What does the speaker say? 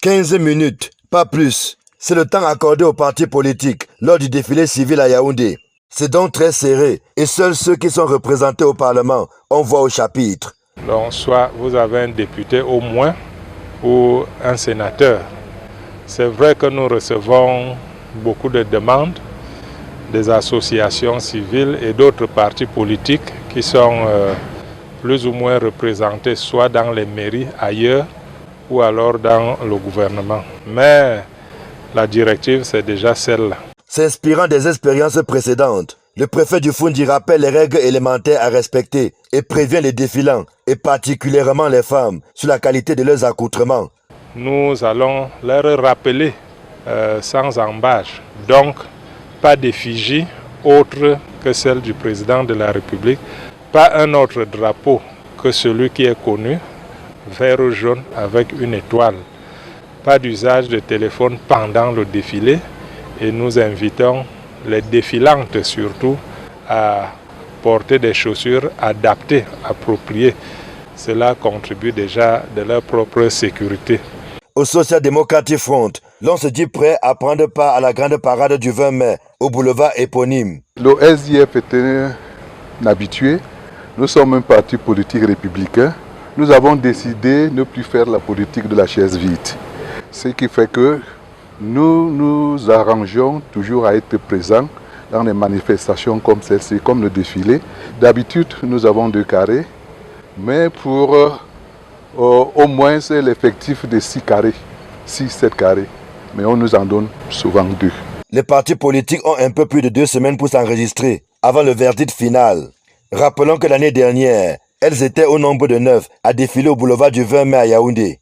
15 minutes, pas plus. C'est le temps accordé aux partis politiques lors du défilé civil à Yaoundé. C'est donc très serré et seuls ceux qui sont représentés au Parlement ont voix au chapitre. Donc soit vous avez un député au moins ou un sénateur. C'est vrai que nous recevons beaucoup de demandes des associations civiles et d'autres partis politiques qui sont plus ou moins représentés soit dans les mairies ailleurs ou alors dans le gouvernement. Mais la directive, c'est déjà celle-là. S'inspirant des expériences précédentes, le préfet du Foundi rappelle les règles élémentaires à respecter et prévient les défilants, et particulièrement les femmes, sur la qualité de leurs accoutrements. Nous allons leur rappeler sans embâche. Donc, pas d'effigie autre que celle du président de la République, pas un autre drapeau que celui qui est connu, vert ou jaune avec une étoile. Pas d'usage de téléphone pendant le défilé et nous invitons les défilantes surtout à porter des chaussures adaptées, appropriées. Cela contribue déjà de leur propre sécurité. Au Social Democratic Front, l'on se dit prêt à prendre part à la grande parade du 20 mai au boulevard éponyme. Le SDF est un habitué. Nous sommes un parti politique républicain. Nous avons décidé de ne plus faire la politique de la chaise vide. Ce qui fait que nous nous arrangeons toujours à être présents dans les manifestations comme celle-ci, comme le défilé. D'habitude, nous avons 2 carrés, mais pour au moins c'est l'effectif de 6-7 carrés. Mais on nous en donne souvent 2. Les partis politiques ont un peu plus de 2 semaines pour s'enregistrer avant le verdict final. Rappelons que l'année dernière, elles étaient au nombre de 9 à défiler au boulevard du 20 mai à Yaoundé.